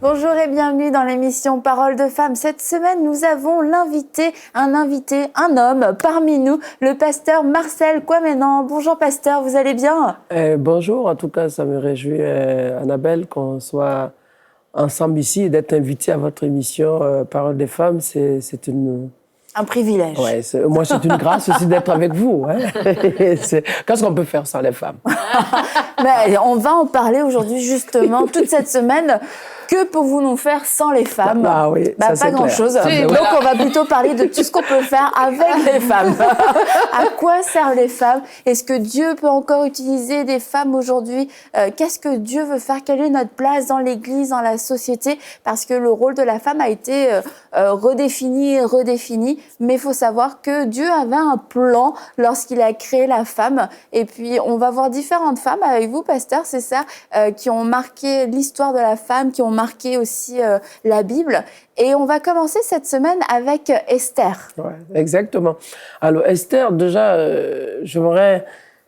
Bonjour et bienvenue dans l'émission Parole de Femmes. Cette semaine, nous avons un homme parmi nous, le pasteur Marcel Kwamenan. Bonjour pasteur, vous allez bien? Bonjour, en tout cas, ça me réjouit, Annabelle, qu'on soit ensemble ici et d'être invité à votre émission Parole des Femmes. C'est un privilège. Ouais, moi, c'est une grâce aussi d'être avec vous. Hein. Qu'est-ce qu'on peut faire sans les femmes? Mais on va en parler aujourd'hui, justement, toute cette semaine. Que pouvons-nous faire sans les femmes? Oui, pas grand-chose. Donc, on va plutôt parler de tout ce qu'on peut faire avec les femmes. À quoi servent les femmes? Est-ce que Dieu peut encore utiliser des femmes aujourd'hui? Qu'est-ce que Dieu veut faire? Quelle est notre place dans l'Église, dans la société? Parce que le rôle de la femme a été redéfini. Mais il faut savoir que Dieu avait un plan lorsqu'il a créé la femme. Et puis, on va voir différentes femmes avec vous, pasteur, c'est ça, qui ont marqué l'histoire de la femme, qui ont marqué aussi la Bible. Et on va commencer cette semaine avec Esther. Ouais, exactement. Alors, Esther, déjà, j'aimerais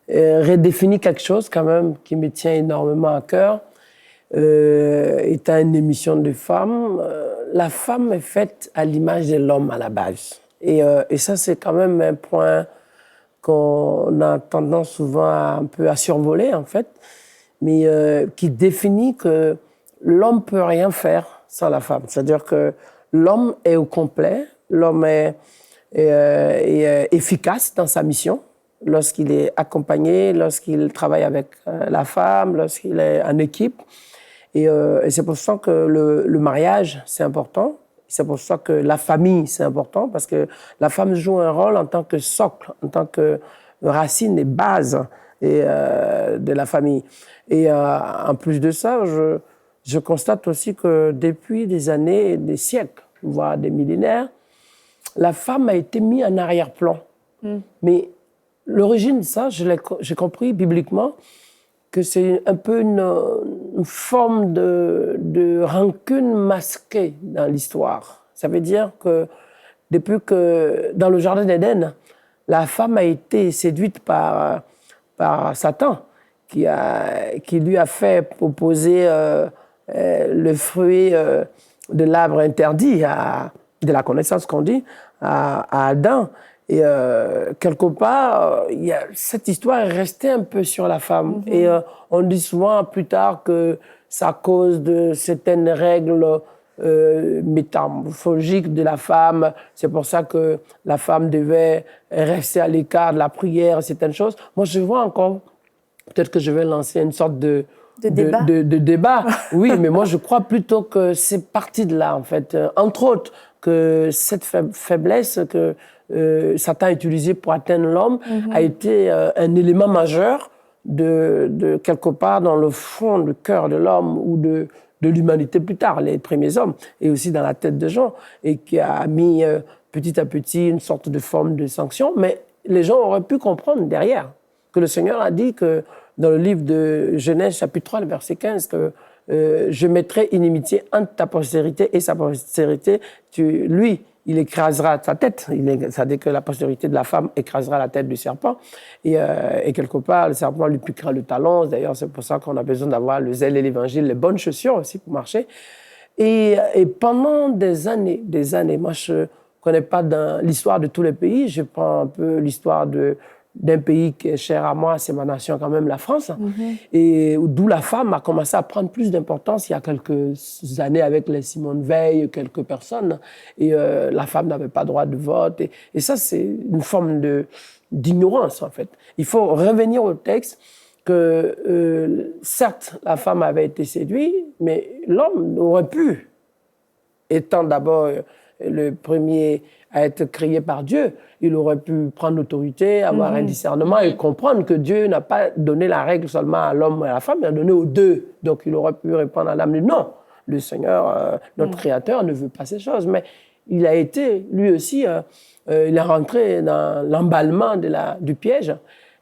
redéfinir quelque chose quand même qui me tient énormément à cœur. Étant une émission de femmes, la femme est faite à l'image de l'homme à la base. Et ça, c'est quand même un point qu'on a tendance souvent un peu à survoler, en fait, mais qui définit que l'homme ne peut rien faire sans la femme. C'est-à-dire que l'homme est au complet, l'homme est efficace dans sa mission lorsqu'il est accompagné, lorsqu'il travaille avec la femme, lorsqu'il est en équipe. Et c'est pour ça que le mariage, c'est important. C'est pour ça que la famille, c'est important, parce que la femme joue un rôle en tant que socle, en tant que racine et base de la famille. Et en plus de ça, je constate aussi que depuis des années, des siècles, voire des millénaires, la femme a été mise en arrière-plan. Mais l'origine de ça, j'ai compris bibliquement que c'est un peu une forme de rancune masquée dans l'histoire. Ça veut dire que depuis que, dans le jardin d'Éden, la femme a été séduite par Satan, qui lui a fait proposer le fruit de l'arbre interdit, de la connaissance qu'on dit, à Adam. Et quelque part, cette histoire est restée un peu sur la femme. Et on dit souvent plus tard que c'est à cause de certaines règles métamorphologiques de la femme. C'est pour ça que la femme devait rester à l'écart de la prière, certaines choses. Moi, je vois encore, peut-être que je vais lancer une sorte de débat. Oui, mais moi, je crois plutôt que c'est parti de là, en fait. Entre autres, que cette faiblesse que Satan a utilisée pour atteindre l'homme a été un élément majeur de quelque part dans le fond, le cœur de l'homme ou de l'humanité plus tard, les premiers hommes, et aussi dans la tête de gens, et qui a mis petit à petit une sorte de forme de sanction. Mais les gens auraient pu comprendre derrière que le Seigneur a dit que dans le livre de Genèse, chapitre 3, le verset 15, que je mettrai inimitié entre ta postérité et sa postérité. Lui, il écrasera ta tête. Ça dit que la postérité de la femme écrasera la tête du serpent. Et quelque part, le serpent lui piquera le talon. D'ailleurs, c'est pour ça qu'on a besoin d'avoir le zèle et l'évangile, les bonnes chaussures aussi pour marcher. Et pendant des années, moi, je ne connais pas dans l'histoire de tous les pays. Je prends un peu l'histoire d'un pays qui est cher à moi, c'est ma nation quand même, la France, et d'où la femme a commencé à prendre plus d'importance il y a quelques années avec les Simone Veil, quelques personnes, et la femme n'avait pas droit de vote, et ça c'est une forme d'ignorance en fait. Il faut revenir au texte que certes la femme avait été séduite, mais l'homme aurait pu, étant d'abord le premier à être créé par Dieu, il aurait pu prendre l'autorité, avoir un discernement et comprendre que Dieu n'a pas donné la règle seulement à l'homme et à la femme, il a donné aux deux. Donc il aurait pu répondre à l'âme, non, le Seigneur, notre Créateur, ne veut pas ces choses. Mais il a été, lui aussi, il est rentré dans l'emballement du piège.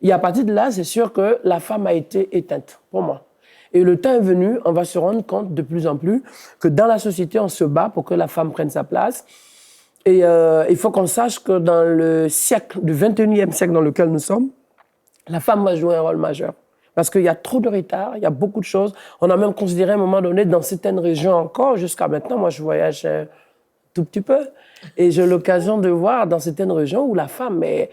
Et à partir de là, c'est sûr que la femme a été éteinte, pour moi. Et le temps est venu, on va se rendre compte de plus en plus que dans la société, on se bat pour que la femme prenne sa place. Et il faut qu'on sache que dans le siècle, du 21e siècle dans lequel nous sommes, la femme va jouer un rôle majeur. Parce qu'il y a trop de retard, il y a beaucoup de choses. On a même considéré à un moment donné, dans certaines régions encore, jusqu'à maintenant, moi je voyage tout petit peu, et j'ai l'occasion de voir dans certaines régions où la femme est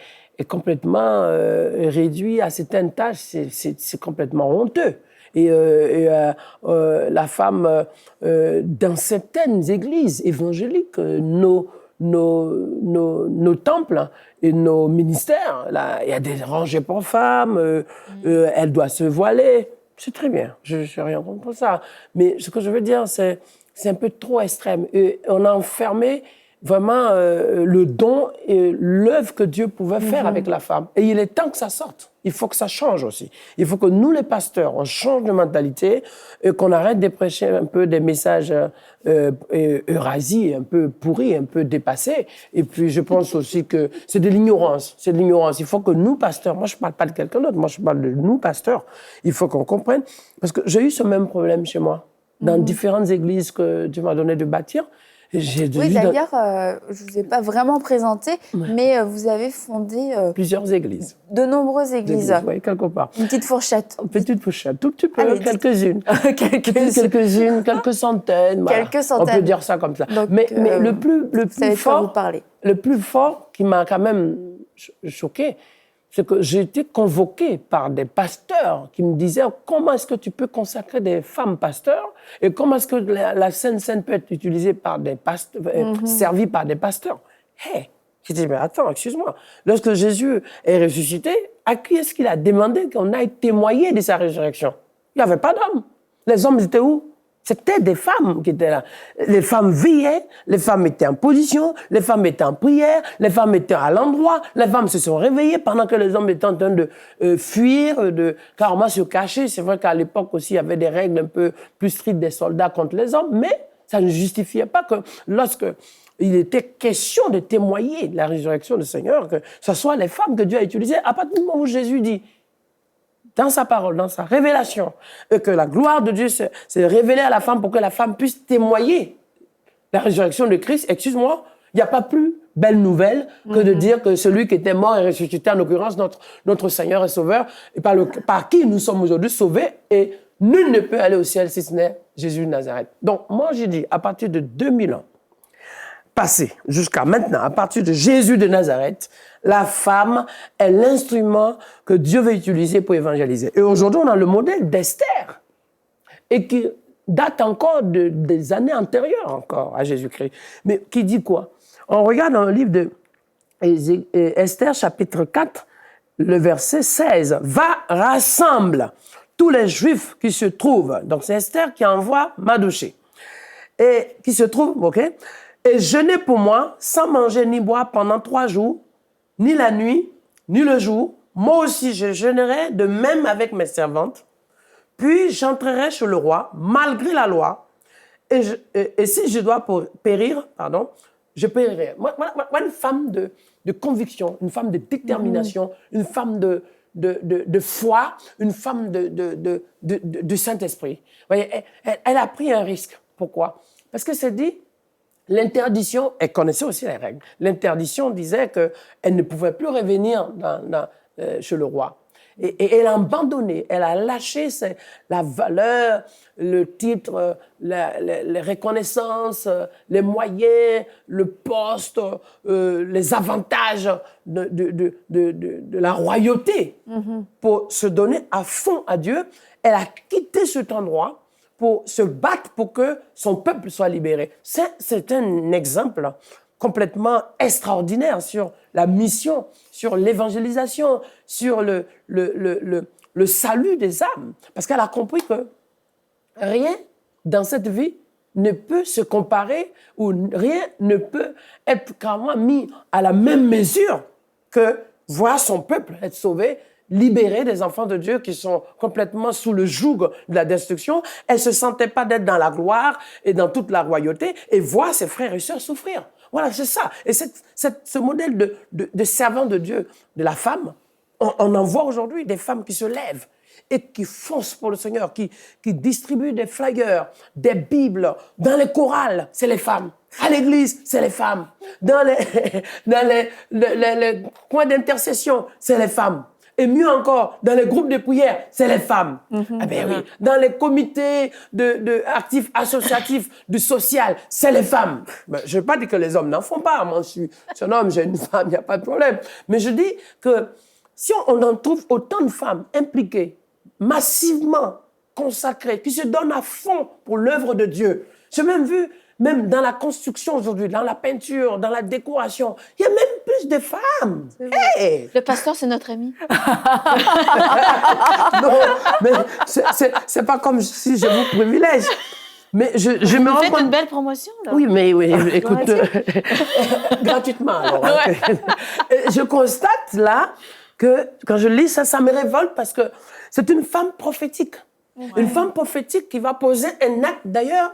complètement réduite à certaines tâches, c'est complètement honteux. La femme, dans certaines églises évangéliques, nos temples et nos ministères, là, il y a des rangées pour femmes, elle doit se voiler. C'est très bien, je n'ai rien contre ça. Mais ce que je veux dire, c'est un peu trop extrême. Et on a enfermé vraiment le don et l'œuvre que Dieu pouvait faire avec la femme. Et il est temps que ça sorte. Il faut que ça change aussi. Il faut que nous, les pasteurs, on change de mentalité et qu'on arrête de prêcher un peu des messages eurasies, un peu pourris, un peu dépassés. Et puis, je pense aussi que c'est de l'ignorance. C'est de l'ignorance. Il faut que nous, pasteurs, moi, je ne parle pas de quelqu'un d'autre, moi, je parle de nous, pasteurs. Il faut qu'on comprenne. Parce que j'ai eu ce même problème chez moi, dans différentes églises que Dieu m'a donné de bâtir. Oui, d'ailleurs, je ne vous ai pas vraiment présenté, mais vous avez fondé... plusieurs églises. De nombreuses églises. Oui, quelque part. Une petite fourchette. Une petite fourchette, tout petit peu, quelques-unes. Quelques-unes, quelques centaines. Quelques centaines. On peut dire ça comme ça. Donc, mais le plus fort qui m'a quand même choqué, c'est que j'ai été convoqué par des pasteurs qui me disaient comment est-ce que tu peux consacrer des femmes pasteurs et comment est-ce que la Sainte Seine peut être utilisée par des pasteurs, servie par des pasteurs. Hey, j'ai dit, mais attends, excuse-moi. Lorsque Jésus est ressuscité, à qui est-ce qu'il a demandé qu'on aille témoigner de sa résurrection? Il n'y avait pas d'hommes. Les hommes étaient où? C'était des femmes qui étaient là. Les femmes veillaient, les femmes étaient en position, les femmes étaient en prière, les femmes étaient à l'endroit, les femmes se sont réveillées pendant que les hommes étaient en train de fuir, de carrément se cacher. C'est vrai qu'à l'époque aussi, il y avait des règles un peu plus strictes des soldats contre les hommes, mais ça ne justifiait pas que lorsque il était question de témoigner de la résurrection du Seigneur, que ce soit les femmes que Dieu a utilisées, à partir du moment où Jésus dit, dans sa parole, dans sa révélation, et que la gloire de Dieu s'est révélée à la femme pour que la femme puisse témoigner la résurrection de Christ. Excuse-moi, il n'y a pas plus belle nouvelle que de dire que celui qui était mort est ressuscité, en l'occurrence notre Seigneur et Sauveur, et par qui nous sommes aujourd'hui sauvés, et nul ne peut aller au ciel si ce n'est Jésus de Nazareth. Donc, moi, j'ai dit, à partir de 2000 ans, passé jusqu'à maintenant, à partir de Jésus de Nazareth, la femme est l'instrument que Dieu veut utiliser pour évangéliser. Et aujourd'hui, on a le modèle d'Esther, et qui date encore des années antérieures encore à Jésus-Christ. Mais qui dit quoi? On regarde dans le livre de Esther, chapitre 4, le verset 16. « Va, rassemble tous les Juifs qui se trouvent. » Donc c'est Esther qui envoie Mardochée. Et qui se trouve, ok? Et jeûnez pour moi, sans manger ni boire pendant 3 jours, ni la nuit, ni le jour. Moi aussi, je jeûnerai de même avec mes servantes. Puis j'entrerai chez le roi, malgré la loi. Et si je dois périr, je périrai. Moi, une femme de conviction, une femme de détermination, une femme de foi, une femme de Saint-Esprit. Vous voyez, elle a pris un risque. Pourquoi? Parce que c'est dit, l'interdiction, elle connaissait aussi les règles. L'interdiction disait qu'elle ne pouvait plus revenir chez le roi. Et elle a abandonné, elle a lâché la valeur, le titre, les reconnaissances, les moyens, le poste, les avantages de la royauté pour se donner à fond à Dieu. Elle a quitté cet endroit pour se battre pour que son peuple soit libéré. C'est un exemple complètement extraordinaire sur la mission, sur l'évangélisation, sur le salut des âmes. Parce qu'elle a compris que rien dans cette vie ne peut se comparer ou rien ne peut être carrément mis à la même mesure que voir son peuple être sauvé, libérée des enfants de Dieu qui sont complètement sous le joug de la destruction. Elle ne se sentait pas d'être dans la gloire et dans toute la royauté et voir ses frères et sœurs souffrir. Voilà, c'est ça. Et ce modèle de servant de Dieu, de la femme, on en voit aujourd'hui des femmes qui se lèvent et qui foncent pour le Seigneur, qui distribuent des flyers, des Bibles. Dans les chorales, c'est les femmes. À l'église, c'est les femmes. Dans les coins d'intercession, c'est les femmes. Et mieux encore, dans les groupes de prière, c'est les femmes. Eh bien oui, dans les comités actifs, associatifs, du social, c'est les femmes. Ben, je ne veux pas dire que les hommes n'en font pas. Moi, je suis un homme, j'ai une femme, il n'y a pas de problème. Mais je dis que si on en trouve autant de femmes impliquées, massivement consacrées, qui se donnent à fond pour l'œuvre de Dieu. J'ai même vu, même dans la construction aujourd'hui, dans la peinture, dans la décoration, il y a même plus de femmes. Hey! Le pasteur, c'est notre ami. Non, mais c'est pas comme si je vous privilège. Mais je me rends compte... Vous faites une belle promotion, là. Oui, mais oui, écoute, gratuitement. Alors, je constate là que quand je lis ça, ça me révolte parce que c'est une femme prophétique. Ouais. Une femme prophétique qui va poser un acte. D'ailleurs,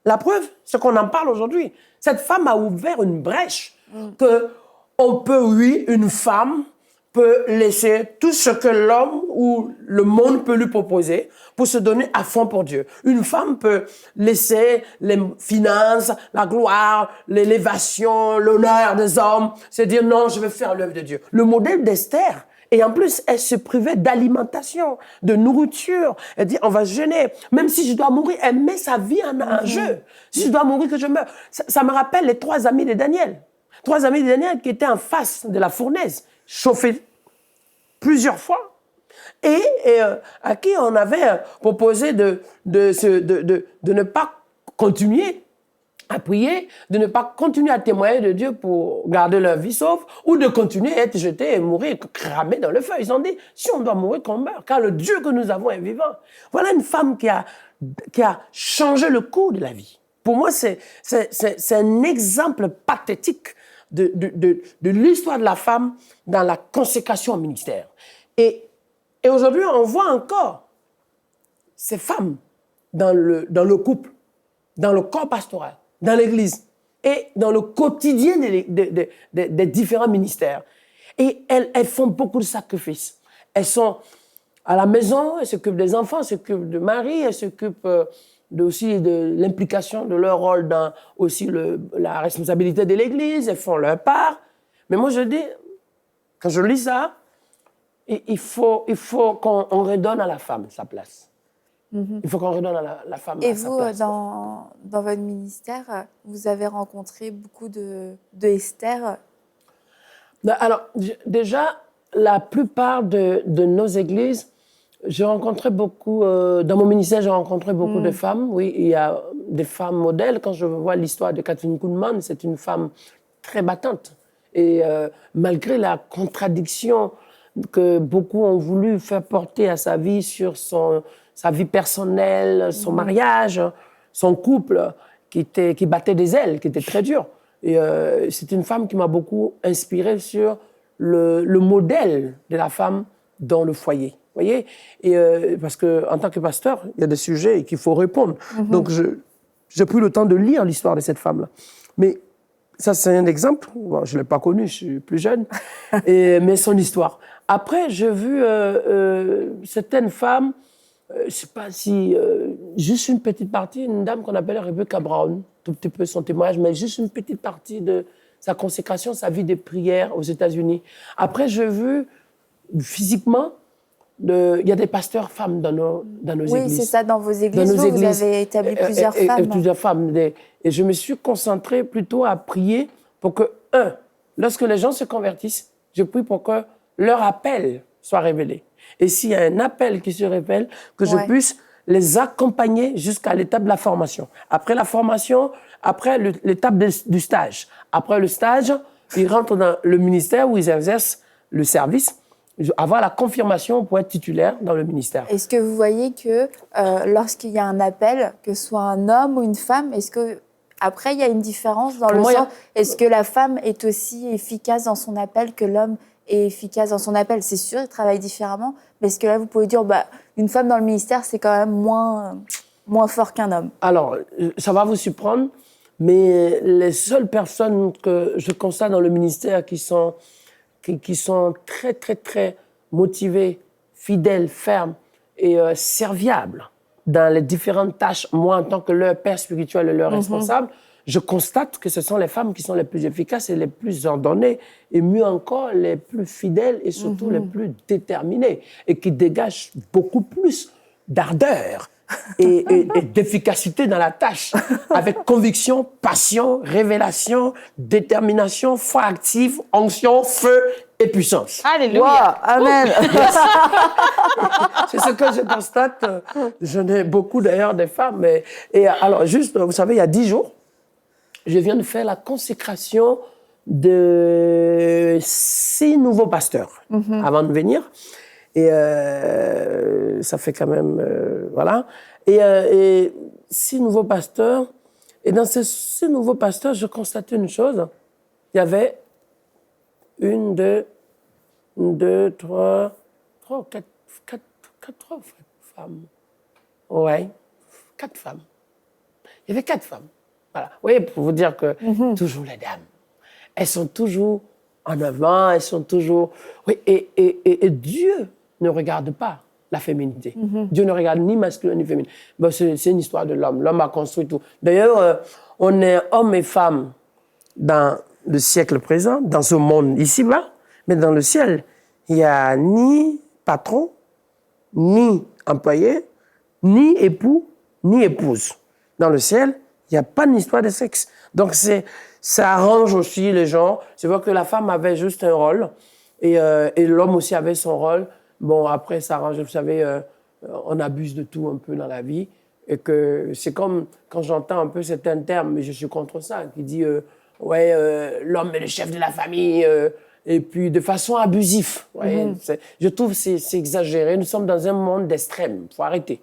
la preuve, c'est qu'on en parle aujourd'hui. Cette femme a ouvert une brèche que on peut, oui, une femme peut laisser tout ce que l'homme ou le monde peut lui proposer pour se donner à fond pour Dieu. Une femme peut laisser les finances, la gloire, l'élévation, l'honneur des hommes, se dire non, je vais faire l'œuvre de Dieu. Le modèle d'Esther, et en plus, elle se privait d'alimentation, de nourriture. Elle dit, on va jeûner. Même si je dois mourir, elle met sa vie en jeu. Si je dois mourir, que je meure. Ça me rappelle les 3 amis de Daniel. 3 amis de Daniel qui étaient en face de la fournaise, chauffés plusieurs fois, et à qui on avait proposé de ne pas continuer à prier, de ne pas continuer à témoigner de Dieu pour garder leur vie sauve, ou de continuer à être jeté et mourir, cramé dans le feu. Ils ont dit, si on doit mourir, qu'on meurt, car le Dieu que nous avons est vivant. Voilà une femme qui a changé le cours de la vie. Pour moi, c'est un exemple pathétique de l'histoire de la femme dans la consécration au ministère. Et aujourd'hui, on voit encore ces femmes dans le couple, dans le corps pastoral, dans l'Église et dans le quotidien des différents ministères. Et elles font beaucoup de sacrifices. Elles sont à la maison, elles s'occupent des enfants, elles s'occupent de mari, elles s'occupent aussi de l'implication de leur rôle dans aussi la responsabilité de l'Église, elles font leur part. Mais moi, je dis, quand je lis ça, il faut qu'on redonne à la femme sa place. Il faut qu'on redonne à la femme sa place. Et vous, dans votre ministère, vous avez rencontré beaucoup de Esther? Alors, déjà, la plupart de nos églises, j'ai rencontré beaucoup, dans mon ministère, j'ai rencontré beaucoup de femmes. Oui, il y a des femmes modèles. Quand je vois l'histoire de Catherine Kuhlman, c'est une femme très battante. Et malgré la contradiction que beaucoup ont voulu faire porter à sa vie sur sa vie personnelle, son mariage, son couple, qui battait des ailes, qui était très dur. Et c'est une femme qui m'a beaucoup inspirée sur le modèle de la femme dans le foyer. Vous voyez? Et parce qu'en tant que pasteur, il y a des sujets qu'il faut répondre. Donc, j'ai pris le temps de lire l'histoire de cette femme-là. Mais ça, c'est un exemple. Bon, je ne l'ai pas connue, je suis plus jeune. Mais son histoire. Après, j'ai vu certaines femmes, je ne sais pas si... juste une petite partie, une dame qu'on appelle Rebecca Brown, tout petit peu son témoignage, mais juste une petite partie de sa consécration, sa vie de prière aux États-Unis. Après, j'ai vu physiquement... Il y a des pasteurs femmes dans nos églises. Oui, c'est ça, dans vos églises. Vous avez établi plusieurs femmes. Plusieurs femmes. Et je me suis concentré plutôt à prier pour que, lorsque les gens se convertissent, je prie pour que leur appel soit révélé. Et s'il y a un appel qui se révèle, que je puisse les accompagner jusqu'à l'étape de la formation. Après la formation, après l'étape du stage. Après le stage, ils rentrent dans le ministère où ils exercent le service, avoir la confirmation pour être titulaire dans le ministère. Est-ce que vous voyez que lorsqu'il y a un appel, que ce soit un homme ou une femme, est-ce que après il y a une différence dans le sens, est-ce que la femme est aussi efficace dans son appel que l'homme est efficace dans son appel? C'est sûr, il travaille différemment, mais est-ce que là vous pouvez dire, une femme dans le ministère c'est quand même moins fort qu'un homme? Alors, ça va vous surprendre, mais les seules personnes que je constate dans le ministère qui sont très, très, très motivées, fidèles, fermes et serviables dans les différentes tâches, moi, en tant que leur père spirituel et leur responsable, je constate que ce sont les femmes qui sont les plus efficaces et les plus ordonnées, et mieux encore, les plus fidèles et surtout les plus déterminées, et qui dégagent beaucoup plus d'ardeur et d'efficacité dans la tâche, avec conviction, passion, révélation, détermination, foi active, onction, feu et puissance. Alléluia. Wow, amen. C'est ce que je constate. Je n'ai beaucoup d'ailleurs des femmes. Et alors, juste, vous savez, il y a 10 jours, je viens de faire la consécration de 6 nouveaux pasteurs avant de venir. Et ça fait quand même... voilà. Et 6 nouveaux pasteurs. Et dans ces 6 nouveaux pasteurs, je constatais une chose. Il y avait 1, 2, 3, 4 femmes. Ouais, 4 femmes. Il y avait 4 femmes. Voilà. Oui, pour vous dire que toujours les dames. Elles sont toujours en avant, elles sont toujours... Oui, et Dieu ne regarde pas la féminité. Dieu ne regarde ni masculin ni féminin. Bon, c'est une histoire de l'homme. L'homme a construit tout. D'ailleurs, on est hommes et femmes dans le siècle présent, dans ce monde ici-bas, mais dans le ciel, il n'y a ni patron, ni employé, ni époux, ni épouse. Dans le ciel, il n'y a pas d'histoire de sexe. Donc, ça arrange aussi les gens. Je vois que la femme avait juste un rôle et l'homme aussi avait son rôle. Bon, après, ça arrange. Vous savez, on abuse de tout un peu dans la vie. Et que c'est comme quand j'entends un peu certains termes, mais je suis contre ça, qui dit l'homme est le chef de la famille, et puis de façon abusive. Je trouve que c'est exagéré. Nous sommes dans un monde d'extrême. Il faut arrêter.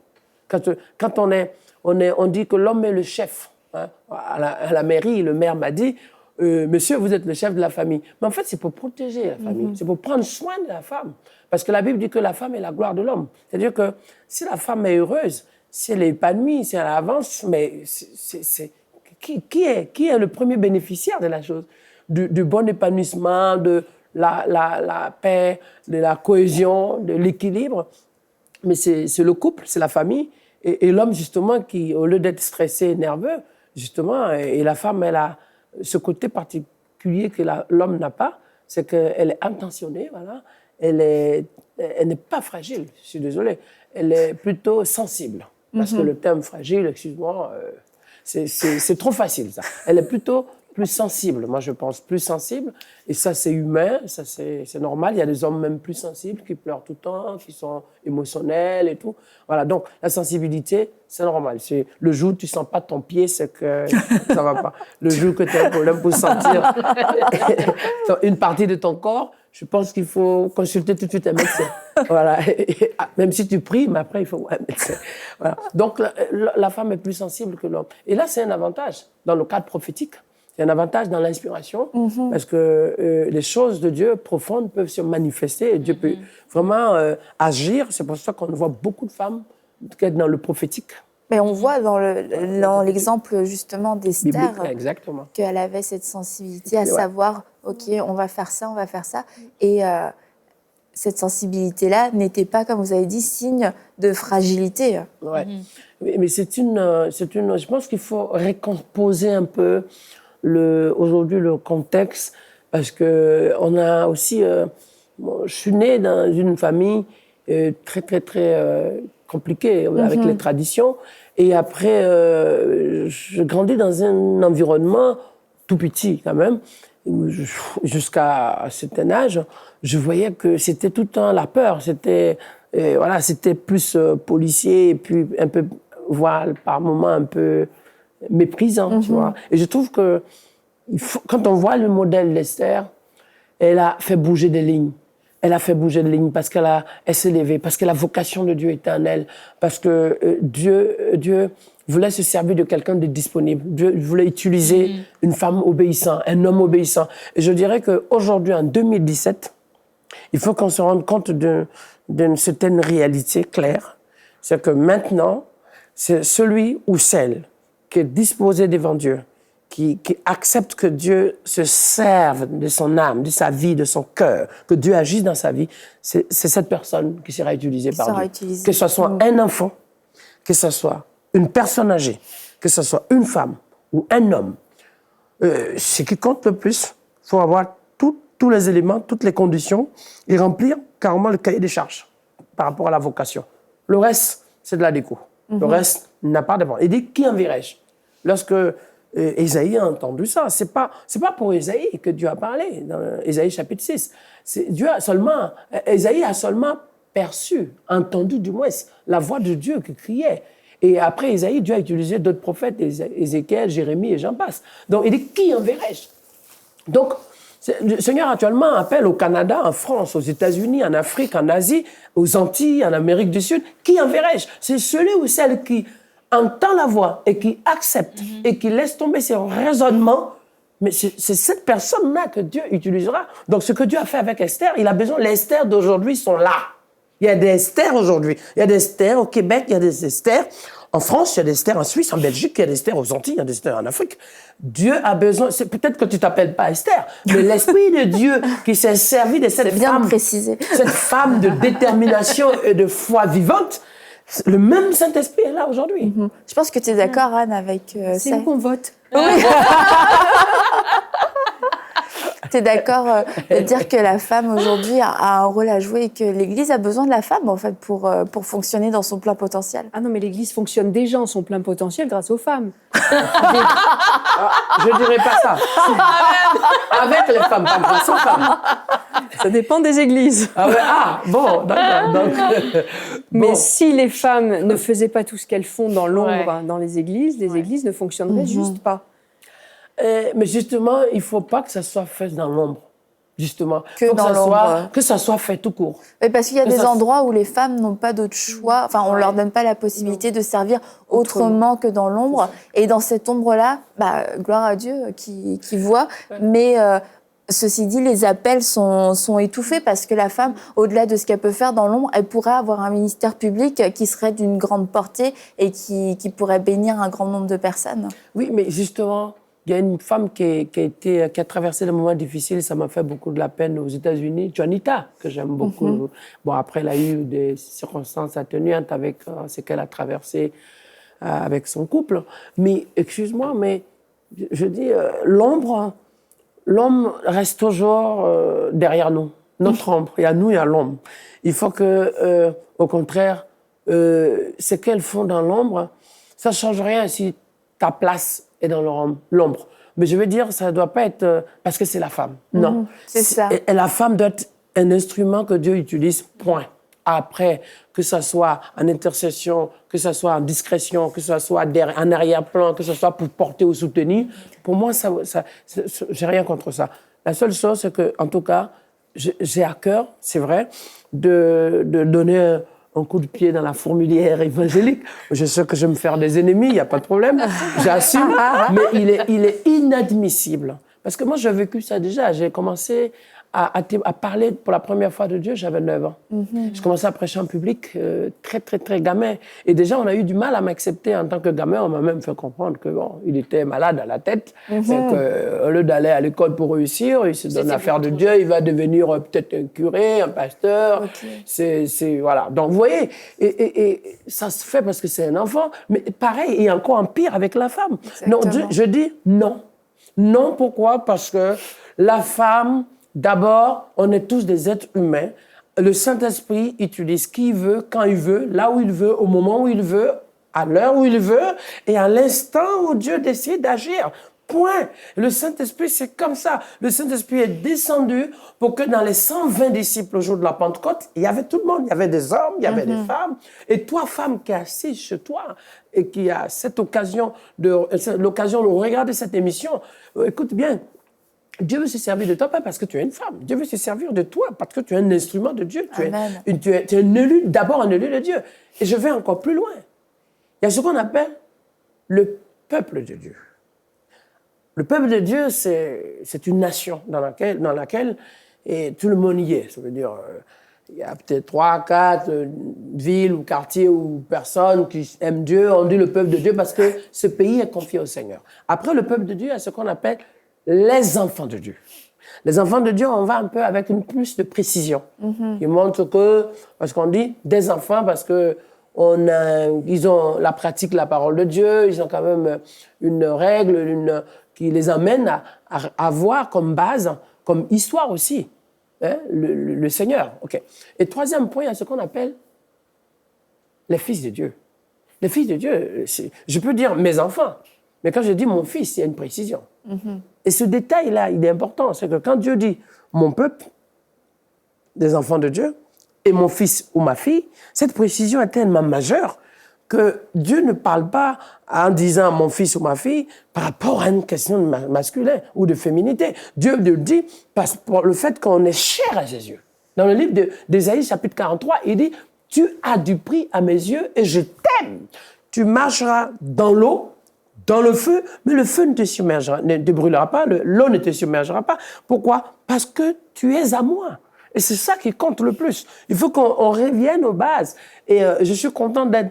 Quand on dit que l'homme est le chef, hein, à la mairie, le maire m'a dit monsieur, vous êtes le chef de la famille. Mais en fait, c'est pour protéger la famille. C'est pour prendre soin de la femme. Parce que la Bible dit que la femme est la gloire de l'homme. C'est-à-dire que si la femme est heureuse, si elle est épanouie, si elle avance, mais qui est le premier bénéficiaire de la chose? Du bon épanouissement, de la paix, de la cohésion, de l'équilibre. Mais c'est le couple, c'est la famille. Et l'homme, justement, qui, au lieu d'être stressé et nerveux, justement, et la femme, elle a ce côté particulier que l'homme n'a pas, c'est qu'elle est intentionnée, voilà. Elle n'est pas fragile, je suis désolé. Elle est plutôt sensible. Parce que le terme fragile, excuse-moi, c'est trop facile, ça. Elle est plutôt plus sensible, moi je pense, plus sensible. Et ça, c'est humain, ça c'est normal. Il y a des hommes même plus sensibles qui pleurent tout le temps, qui sont émotionnels et tout. Voilà, donc la sensibilité, c'est normal. C'est le jour où tu sens pas ton pied, c'est que ça va pas. Le jour que tu as un problème pour sentir une partie de ton corps, je pense qu'il faut consulter tout de suite un médecin. Voilà. Même si tu pries, mais après, il faut un médecin. Voilà. Donc, la femme est plus sensible que l'homme. Et là, c'est un avantage dans le cadre prophétique. C'est un avantage dans l'inspiration, parce que les choses de Dieu profondes peuvent se manifester et Dieu peut vraiment agir. C'est pour ça qu'on voit beaucoup de femmes dans le prophétique. Mais on voit dans l'exemple justement d'Esther qu'elle avait cette sensibilité à savoir, OK, on va faire ça. Et cette sensibilité-là n'était pas, comme vous avez dit, signe de fragilité. Ouais. Mais je pense qu'il faut recomposer un peu aujourd'hui le contexte, parce que on a aussi, je suis née dans une famille très très très compliquée avec les traditions, et après je grandis dans un environnement tout petit quand même, jusqu'à un certain âge, je voyais que c'était tout le temps la peur, c'était plus policier et puis un peu, voire par moments un peu méprisant, tu vois. Et je trouve que quand on voit le modèle d'Esther, elle a fait bouger des lignes. Elle a fait bouger des lignes parce elle s'est levée, parce que la vocation de Dieu était en elle, parce que Dieu voulait se servir de quelqu'un de disponible. Dieu voulait utiliser une femme obéissante, un homme obéissant. Et je dirais qu'aujourd'hui, en 2017, il faut qu'on se rende compte d'une certaine réalité claire. C'est que maintenant, c'est celui ou celle qui est disposé devant Dieu, qui accepte que Dieu se serve de son âme, de sa vie, de son cœur, que Dieu agisse dans sa vie, c'est cette personne qui sera utilisée par Dieu. Que ce soit un enfant, que ce soit une personne âgée, que ce soit une femme ou un homme, ce qui compte le plus, il faut avoir tous les éléments, toutes les conditions et remplir carrément le cahier des charges par rapport à la vocation. Le reste, c'est de la déco. Le reste n'a pas d'importance. Il dit, qui enverrai-je? Lorsque Ésaïe a entendu ça, c'est pas pour Ésaïe que Dieu a parlé, dans Ésaïe chapitre 6. Ésaïe a seulement perçu, entendu du moins, la voix de Dieu qui criait. Et après Ésaïe, Dieu a utilisé d'autres prophètes, Ézéchiel, Jérémie et j'en passe. Donc il dit, qui enverrai-je? Donc, le Seigneur actuellement appelle au Canada, en France, aux États-Unis, en Afrique, en Asie, aux Antilles, en Amérique du Sud. Qui enverrai-je? C'est celui ou celle qui entend la voix et qui accepte et qui laisse tomber ses raisonnements. Mais c'est cette personne-là que Dieu utilisera. Donc, ce que Dieu a fait avec Esther, il a besoin. Les Esther d'aujourd'hui sont là. Il y a des Esther aujourd'hui. Il y a des Esther au Québec, il y a des Esther en France, il y a des Esther en Suisse, en Belgique, il y a des Esther aux Antilles, il y a des Esther en Afrique. Dieu a besoin, c'est peut-être que tu t'appelles pas Esther, mais l'Esprit de Dieu qui s'est servi de cette femme de détermination et de foi vivante, le même Saint-Esprit est là aujourd'hui. Je pense que tu es d'accord, Anne, avec ça. C'est nous qu'on vote. Oui. Tu es d'accord de dire que la femme aujourd'hui a un rôle à jouer et que l'Église a besoin de la femme en fait pour fonctionner dans son plein potentiel? Ah non, mais l'Église fonctionne déjà en son plein potentiel grâce aux femmes. Je dirais pas ça. Avec les femmes, pas grâce aux femmes. Ça dépend des églises. Bon, d'accord. Mais si les femmes ne faisaient pas tout ce qu'elles font dans l'ombre, dans les églises ne fonctionneraient juste pas. Mais justement, il ne faut pas que ça soit fait dans l'ombre. Justement, que ça soit fait tout court. Mais parce qu'il y a des endroits où les femmes n'ont pas d'autre choix. Enfin, on leur donne pas la possibilité de servir autrement que dans l'ombre. Et dans cette ombre-là, gloire à Dieu qui voit. Mais ceci dit, les appels sont étouffés parce que la femme, au-delà de ce qu'elle peut faire dans l'ombre, elle pourrait avoir un ministère public qui serait d'une grande portée et qui pourrait bénir un grand nombre de personnes. Oui, mais justement, il y a une femme qui a traversé des moments difficiles, ça m'a fait beaucoup de la peine aux États-Unis, Juanita, que j'aime beaucoup. Bon, après, elle a eu des circonstances atténuantes avec ce qu'elle a traversé avec son couple. Mais, excuse-moi, mais je dis, l'ombre reste toujours derrière nous. Notre ombre, il y a nous, il y a l'ombre. Il faut que, au contraire, ce qu'elles font dans l'ombre, ça ne change rien si ta place est dans l'ombre. Mais je veux dire, ça ne doit pas être parce que c'est la femme. Non. C'est ça. Et la femme doit être un instrument que Dieu utilise, point. Après, que ce soit en intercession, que ce soit en discrétion, que ce soit en arrière-plan, que ce soit pour porter ou soutenir, pour moi, j'ai rien contre ça. La seule chose, c'est que, en tout cas, j'ai à cœur, c'est vrai, de donner un coup de pied dans la fourmilière évangélique. Je sais que je vais me faire des ennemis, il n'y a pas de problème, j'assume, mais il est inadmissible. Parce que moi, j'ai vécu ça déjà. J'ai commencé à parler pour la première fois de Dieu, j'avais 9 ans. Je commençais à prêcher en public très, très, très gamin. Et déjà, on a eu du mal à m'accepter en tant que gamin. On m'a même fait comprendre que il était malade à la tête. Et qu'au lieu d'aller à l'école pour réussir, il se donne à faire de Dieu. Il va devenir peut-être un curé, un pasteur. Voilà. Donc, vous voyez, et ça se fait parce que c'est un enfant. Mais pareil, et encore en pire avec la femme. Non, je dis non. Non, pourquoi? Parce que la femme... D'abord, on est tous des êtres humains. Le Saint-Esprit utilise qui il veut, quand il veut, là où il veut, au moment où il veut, à l'heure où il veut, et à l'instant où Dieu décide d'agir. Point. Le Saint-Esprit, c'est comme ça. Le Saint-Esprit est descendu pour que dans les 120 disciples au jour de la Pentecôte, il y avait tout le monde. Il y avait des hommes, il y avait des femmes. Et toi, femme qui est assise chez toi et qui a l'occasion de regarder cette émission, écoute bien, Dieu veut se servir de toi, pas parce que tu es une femme. Dieu veut se servir de toi parce que tu es un instrument de Dieu. Tu es un élu, d'abord un élu de Dieu. Et je vais encore plus loin. Il y a ce qu'on appelle le peuple de Dieu. Le peuple de Dieu, c'est une nation dans laquelle et tout le monde y est. Ça veut dire, il y a peut-être 3, 4 villes ou quartiers ou personnes qui aiment Dieu. On dit le peuple de Dieu parce que ce pays est confié au Seigneur. Après, le peuple de Dieu, il y a ce qu'on appelle les enfants de Dieu. Les enfants de Dieu, on va un peu avec une plus de précision. Ils montrent que, parce qu'on dit des enfants, parce que ils ont la pratique de la parole de Dieu, ils ont quand même une règle qui les amène à avoir comme base, comme histoire aussi, hein, le Seigneur. Okay. Et troisième point, il y a ce qu'on appelle les fils de Dieu. Les fils de Dieu, je peux dire mes enfants, mais quand je dis mon fils, il y a une précision. Et ce détail-là, il est important. C'est que quand Dieu dit mon peuple, des enfants de Dieu, et mon fils ou ma fille, cette précision est tellement majeure que Dieu ne parle pas en disant mon fils ou ma fille par rapport à une question de masculin ou de féminité. Dieu le dit pour le fait qu'on est cher à ses yeux. Dans le livre d'Ésaïe, chapitre 43, il dit « Tu as du prix à mes yeux et je t'aime. Tu marcheras dans l'eau, dans le feu, mais le feu ne te brûlera pas, l'eau ne te submergera pas. Pourquoi? Parce que tu es à moi. » Et c'est ça qui compte le plus. Il faut qu'on revienne aux bases. Et je suis content d'être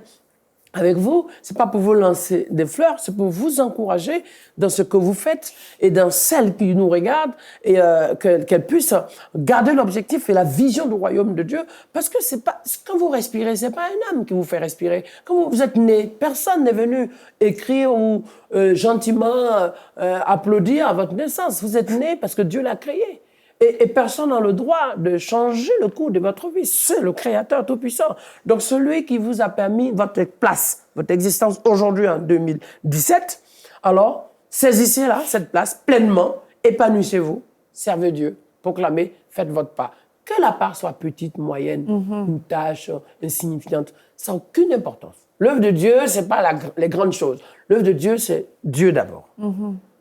avec vous. C'est pas pour vous lancer des fleurs, c'est pour vous encourager dans ce que vous faites et dans celles qui nous regardent et qu'elles puissent garder l'objectif et la vision du royaume de Dieu. Parce que c'est pas, quand vous respirez, c'est pas un homme qui vous fait respirer. Quand vous êtes né, personne n'est venu écrire ou gentiment applaudir à votre naissance. Vous êtes né parce que Dieu l'a créé. Et personne n'a le droit de changer le cours de votre vie. C'est le Créateur Tout-Puissant. Donc, celui qui vous a permis votre place, votre existence aujourd'hui en 2017, alors, saisissez-la, cette place, pleinement, épanouissez-vous, servez Dieu, proclamez, faites votre part. Que la part soit petite, moyenne, une tâche insignifiante, ça n'a aucune importance. L'œuvre de Dieu, ce n'est pas les grandes choses. L'œuvre de Dieu, c'est Dieu d'abord.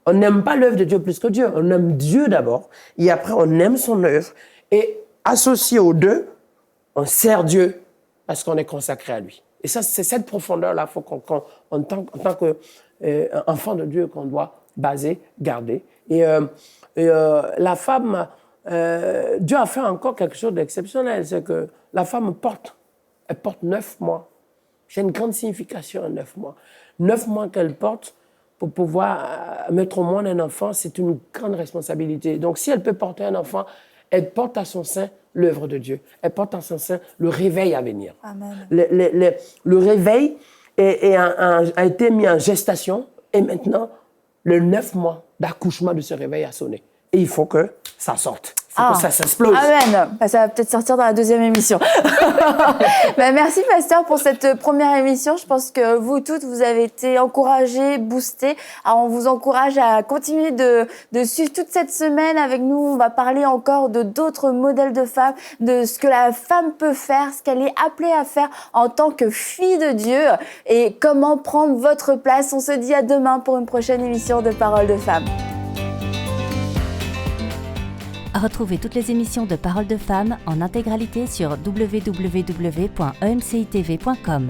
On n'aime pas l'œuvre de Dieu plus que Dieu. On aime Dieu d'abord. Et après, on aime son œuvre. Et associé aux deux, on sert Dieu parce qu'on est consacré à lui. Et ça, c'est cette profondeur-là en tant qu'enfant de Dieu qu'on doit baser, garder. Et la femme, Dieu a fait encore quelque chose d'exceptionnel. C'est que la femme elle porte 9 mois. C'est une grande signification en 9 mois. 9 mois qu'elle porte, pour pouvoir mettre au monde un enfant, c'est une grande responsabilité. Donc, si elle peut porter un enfant, elle porte à son sein l'œuvre de Dieu. Elle porte à son sein le réveil à venir. Amen. Le réveil a été mis en gestation et maintenant, le 9 mois d'accouchement de ce réveil a sonné. Et il faut que ça sorte. Il faut que ça s'explose. Amen. Ça va peut-être sortir dans la deuxième émission. Merci, pasteur, pour cette première émission. Je pense que vous toutes, vous avez été encouragées, boostées. Alors, on vous encourage à continuer de suivre toute cette semaine avec nous. On va parler encore de d'autres modèles de femmes, de ce que la femme peut faire, ce qu'elle est appelée à faire en tant que fille de Dieu et comment prendre votre place. On se dit à demain pour une prochaine émission de Paroles de Femmes. Retrouvez toutes les émissions de Paroles de Femmes en intégralité sur www.emcitv.com.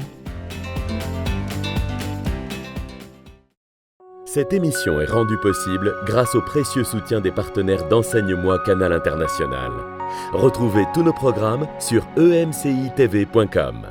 Cette émission est rendue possible grâce au précieux soutien des partenaires d'Enseigne-moi Canal International. Retrouvez tous nos programmes sur emcitv.com.